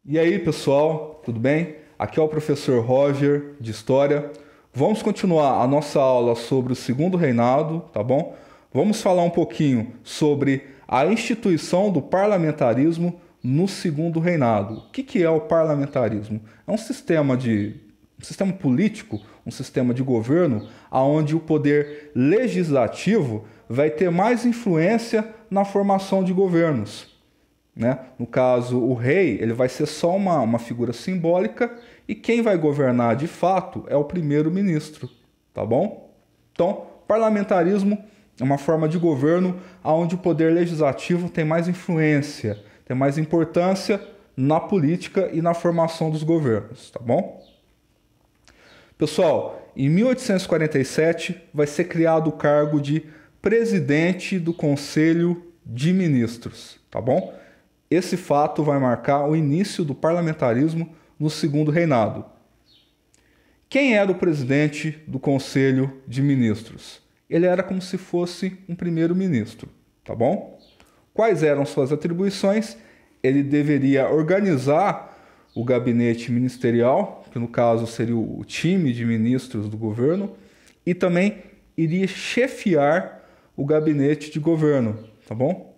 E aí, pessoal, tudo bem? Aqui é o professor Roger, de História. Vamos continuar a nossa aula sobre o Segundo Reinado, tá bom? Vamos falar um pouquinho sobre a instituição do parlamentarismo no Segundo Reinado. O que é o parlamentarismo? É um sistema político, um sistema de governo, onde o poder legislativo vai ter mais influência na formação de governos. Né? No caso, o rei ele vai ser só uma figura simbólica e quem vai governar de fato é o primeiro-ministro, tá bom? Então, parlamentarismo é uma forma de governo onde o poder legislativo tem mais influência, tem mais importância na política e na formação dos governos, tá bom? Pessoal, em 1847 vai ser criado o cargo de presidente do Conselho de Ministros, tá bom? Esse fato vai marcar o início do parlamentarismo no Segundo Reinado. Quem era o presidente do Conselho de Ministros? Ele era como se fosse um primeiro-ministro, tá bom? Quais eram suas atribuições? Ele deveria organizar o gabinete ministerial, que no caso seria o time de ministros do governo, e também iria chefiar o gabinete de governo, tá bom?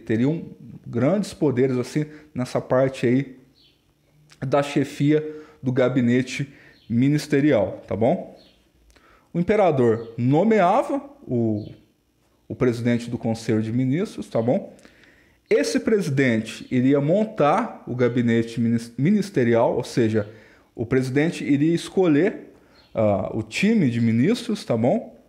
Teriam grandes poderes assim nessa parte aí da chefia do gabinete ministerial, tá bom? O imperador nomeava o presidente do Conselho de Ministros, tá bom? Esse presidente iria montar o gabinete ministerial, ou seja, o presidente iria escolher o time de ministros, tá bom?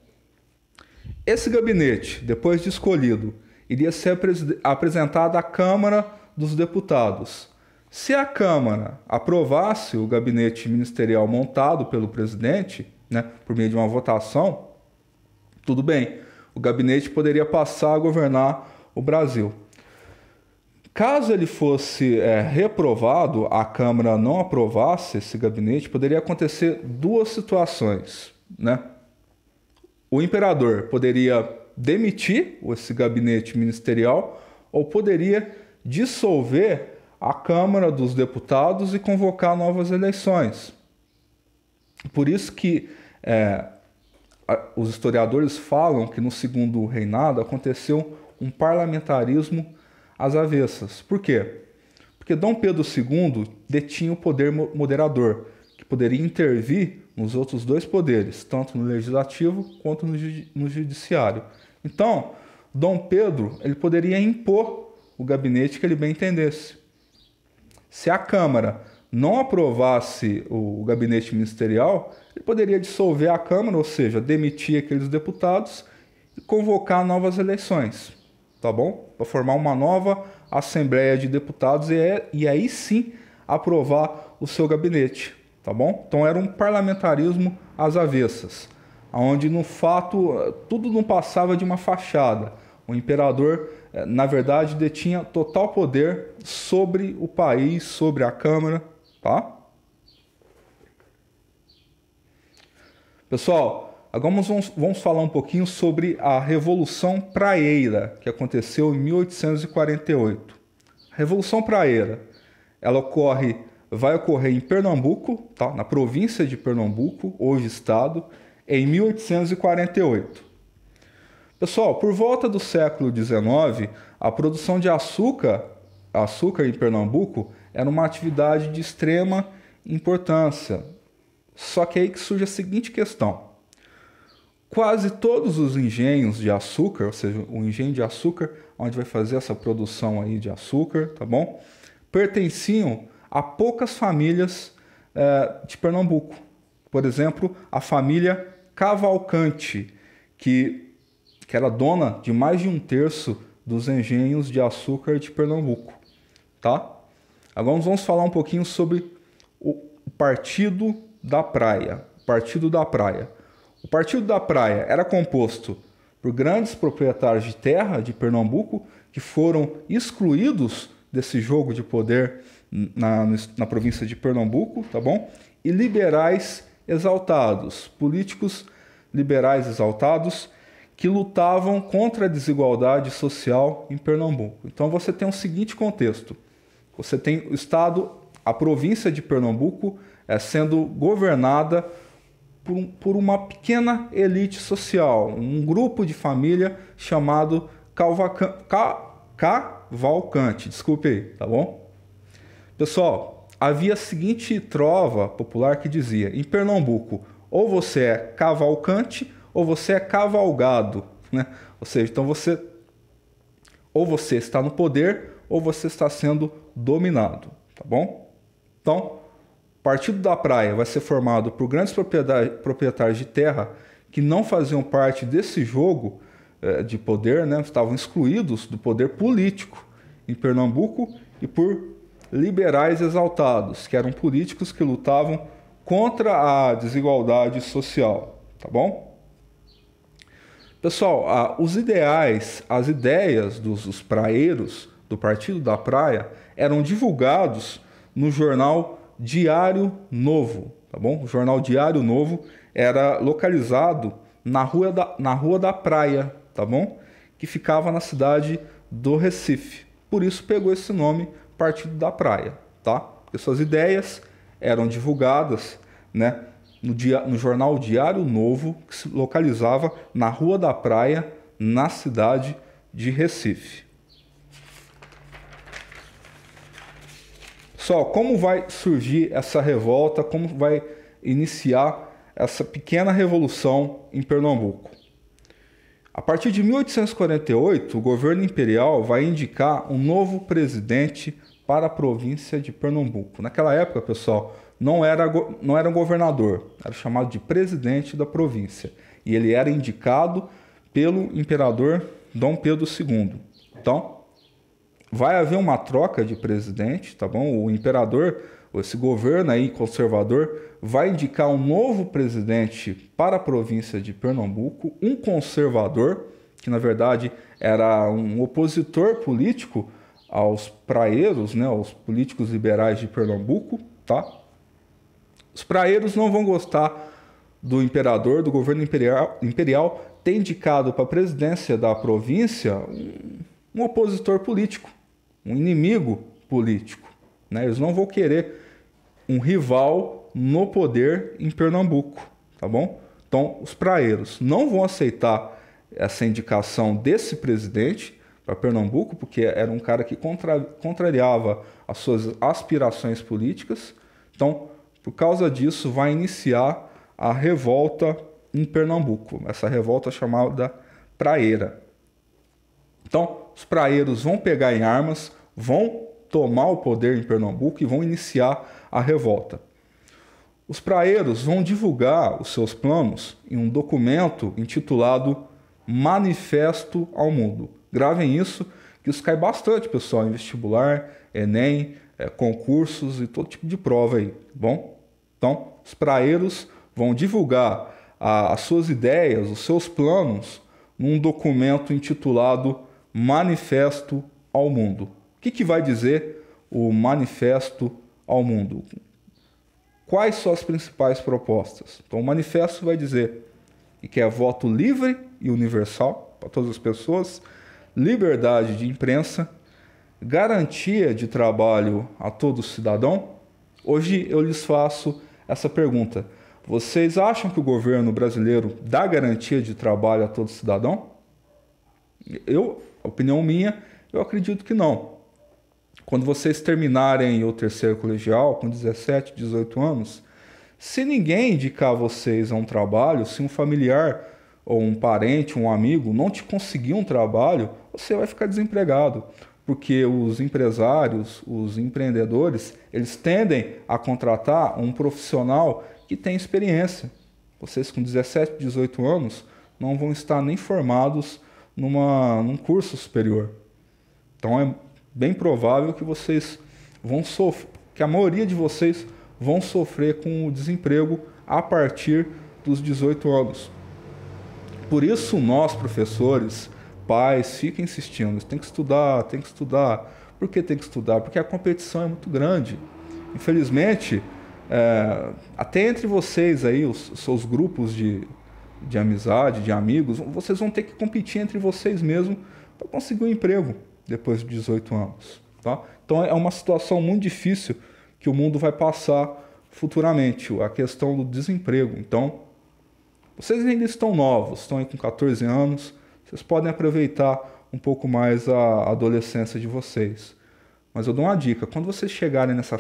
Esse gabinete, depois de escolhido, iria ser apresentado à Câmara dos Deputados. Se a Câmara aprovasse o gabinete ministerial montado pelo presidente, né, por meio de uma votação, tudo bem, o gabinete poderia passar a governar o Brasil. Caso ele fosse reprovado, a Câmara não aprovasse esse gabinete, poderia acontecer duas situações, né? O imperador poderia demitir esse gabinete ministerial ou poderia dissolver a Câmara dos Deputados e convocar novas eleições. Por isso que os historiadores falam que no Segundo Reinado aconteceu um parlamentarismo às avessas. Por quê? Porque Dom Pedro II detinha o poder moderador, que poderia intervir nos outros dois poderes, tanto no legislativo quanto no judiciário. Então, Dom Pedro ele poderia impor o gabinete que ele bem entendesse. Se a Câmara não aprovasse o gabinete ministerial, ele poderia dissolver a Câmara, ou seja, demitir aqueles deputados e convocar novas eleições, tá bom? Para formar uma nova Assembleia de Deputados e aí sim aprovar o seu gabinete, tá bom? Então era um parlamentarismo às avessas, onde no fato tudo não passava de uma fachada. O imperador, na verdade, detinha total poder sobre o país, sobre a Câmara, tá? Pessoal, agora vamos falar um pouquinho sobre a Revolução Praieira, que aconteceu em 1848. A Revolução Praieira, ela vai ocorrer em Pernambuco, tá? Na província de Pernambuco, hoje estado, em 1848. Pessoal, por volta do século XIX, a produção de açúcar em Pernambuco era uma atividade de extrema importância. Só que aí que surge a seguinte questão. Quase todos os engenhos de açúcar, ou seja, o engenho de açúcar, onde vai fazer essa produção aí de açúcar, tá bom? Pertenciam a poucas famílias de Pernambuco. Por exemplo, a família Cavalcante, que era dona de mais de 1/3 dos engenhos de açúcar de Pernambuco, tá? Agora vamos falar um pouquinho sobre o Partido da Praia. Partido da Praia. O Partido da Praia era composto por grandes proprietários de terra de Pernambuco que foram excluídos desse jogo de poder na província de Pernambuco, tá bom? E liberais exaltados, políticos liberais exaltados que lutavam contra a desigualdade social em Pernambuco. Então você tem o seguinte contexto. Você tem o Estado a província de Pernambuco sendo governada por uma pequena elite social, um grupo de família chamado Cavalcante, desculpe aí, tá bom? Pessoal, havia a seguinte trova popular que dizia: em Pernambuco, ou você é cavalcante ou você é cavalgado, né? Ou seja, então ou você está no poder ou você está sendo dominado, tá bom? Então, o Partido da Praia vai ser formado por grandes proprietários de terra que não faziam parte desse jogo de poder, né? Estavam excluídos do poder político em Pernambuco, e por liberais exaltados, que eram políticos que lutavam contra a desigualdade social, tá bom? Pessoal, os ideais, as ideias dos praeiros do Partido da Praia eram divulgados no jornal Diário Novo, tá bom? O jornal Diário Novo era localizado na Rua da Praia, tá bom? Que ficava na cidade do Recife. Por isso pegou esse nome, Partido da Praia, tá? Porque suas ideias eram divulgadas, né, no jornal Diário Novo, que se localizava na Rua da Praia, na cidade de Recife. Só como vai surgir essa revolta, como vai iniciar essa pequena revolução em Pernambuco? A partir de 1848, o governo imperial vai indicar um novo presidente para a província de Pernambuco. Naquela época, pessoal, não era um governador, era chamado de presidente da província. E ele era indicado pelo imperador Dom Pedro II. Então, vai haver uma troca de presidente, tá bom? O imperador, esse governo aí conservador, vai indicar um novo presidente para a província de Pernambuco, um conservador, que na verdade era um opositor político aos praeiros, né, aos políticos liberais de Pernambuco, tá? Os praeiros não vão gostar do imperador, do governo imperial ter indicado para a presidência da província um opositor político, um inimigo político, né? Eles não vão querer um rival no poder em Pernambuco, tá bom? Então, os praeiros não vão aceitar essa indicação desse presidente para Pernambuco, porque era um cara que contrariava as suas aspirações políticas. Então, por causa disso, vai iniciar a revolta em Pernambuco, essa revolta chamada praeira. Então, os praeiros vão pegar em armas, vão tomar o poder em Pernambuco e vão iniciar a revolta. Os praeiros vão divulgar os seus planos em um documento intitulado Manifesto ao Mundo. Gravem isso, que isso cai bastante, pessoal, em vestibular, Enem, concursos e todo tipo de prova aí, tá bom? Então, os praeiros vão divulgar as suas ideias, os seus planos, num documento intitulado Manifesto ao Mundo. O que vai dizer o Manifesto ao Mundo? Quais são as principais propostas? Então, o manifesto vai dizer que é voto livre e universal para todas as pessoas, liberdade de imprensa, garantia de trabalho a todo cidadão. Hoje eu lhes faço essa pergunta: vocês acham que o governo brasileiro dá garantia de trabalho a todo cidadão? Opinião minha, eu acredito que não. Quando vocês terminarem o terceiro colegial, com 17, 18 anos, se ninguém indicar vocês a um trabalho, se um familiar ou um parente, um amigo não te conseguir um trabalho, você vai ficar desempregado. Porque os empresários, os empreendedores, eles tendem a contratar um profissional que tem experiência. Vocês com 17, 18 anos não vão estar nem formados num curso superior. Então é bem provável que vocês vão sofrer, que a maioria de vocês vão sofrer com o desemprego a partir dos 18 anos. Por isso nós, professores, pais, fiquem insistindo, tem que estudar, tem que estudar. Por que tem que estudar? Porque a competição é muito grande. Infelizmente, até entre vocês aí, os seus grupos de amizade, de amigos, vocês vão ter que competir entre vocês mesmos para conseguir um emprego depois de 18 anos. Tá? Então é uma situação muito difícil que o mundo vai passar futuramente, a questão do desemprego. Então, vocês ainda estão novos, estão aí com 14 anos, vocês podem aproveitar um pouco mais a adolescência de vocês. Mas eu dou uma dica, quando vocês chegarem nessa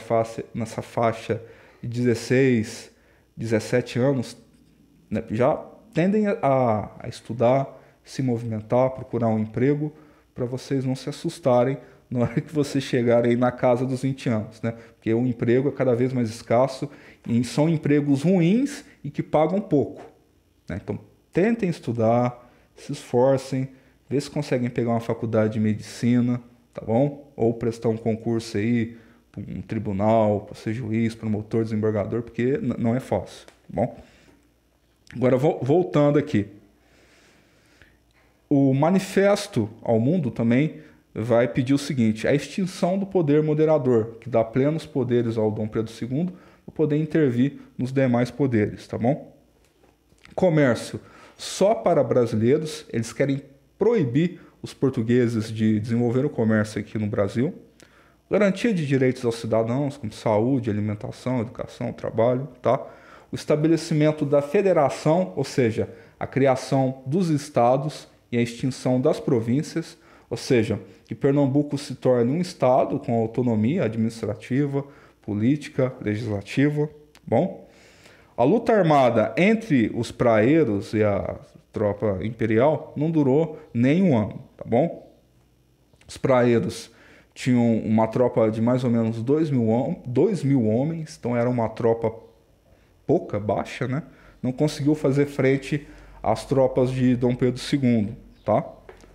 faixa de 16, 17 anos, né, já tendem a estudar, se movimentar, procurar um emprego, para vocês não se assustarem na hora que vocês chegarem na casa dos 20 anos, né? Porque o emprego é cada vez mais escasso e são empregos ruins e que pagam pouco, né? Então, tentem estudar, se esforcem, vê se conseguem pegar uma faculdade de medicina, tá bom? Ou prestar um concurso aí para um tribunal, para ser juiz, promotor, desembargador, porque não é fácil, tá bom? Agora, voltando aqui. O Manifesto ao Mundo também vai pedir o seguinte: a extinção do poder moderador, que dá plenos poderes ao Dom Pedro II para poder intervir nos demais poderes, tá bom? Comércio só para brasileiros, eles querem proibir os portugueses de desenvolver o comércio aqui no Brasil. Garantia de direitos aos cidadãos, como saúde, alimentação, educação, trabalho, tá? O estabelecimento da federação, ou seja, a criação dos estados e a extinção das províncias, ou seja, que Pernambuco se torne um estado com autonomia administrativa, política, legislativa, bom? A luta armada entre os praeiros e a tropa imperial não durou nem um ano, tá bom? Os praeiros tinham uma tropa de mais ou menos 2.000 homens, então era uma tropa pouca, baixa, né? Não conseguiu fazer frente às tropas de Dom Pedro II, tá?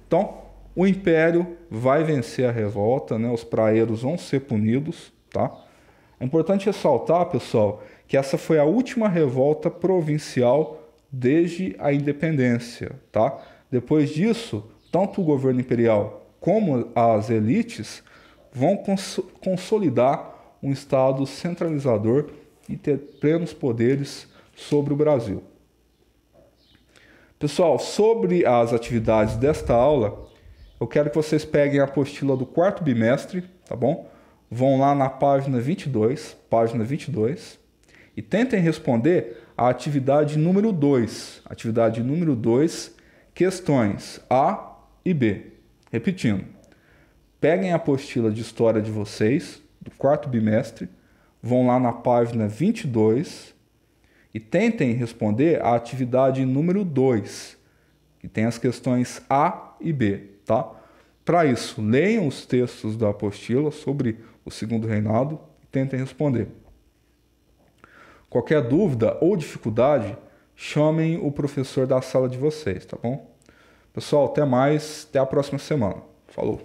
Então, o Império vai vencer a revolta, né? Os praeiros vão ser punidos, tá? É importante ressaltar, pessoal, que essa foi a última revolta provincial desde a independência, tá? Depois disso, tanto o governo imperial como as elites vão consolidar um Estado centralizador e ter plenos poderes sobre o Brasil. Pessoal, sobre as atividades desta aula, eu quero que vocês peguem a apostila do 4º bimestre, tá bom? Vão lá na página 22, e tentem responder a atividade número 2. Atividade número 2, questões A e B. Repetindo, peguem a apostila de história de vocês, do 4º bimestre, vão lá na página 22 e tentem responder a atividade número 2, que tem as questões A e B, tá? Para isso, leiam os textos da apostila sobre o Segundo Reinado e tentem responder. Qualquer dúvida ou dificuldade, chamem o professor da sala de vocês, tá bom? Pessoal, até mais, até a próxima semana. Falou!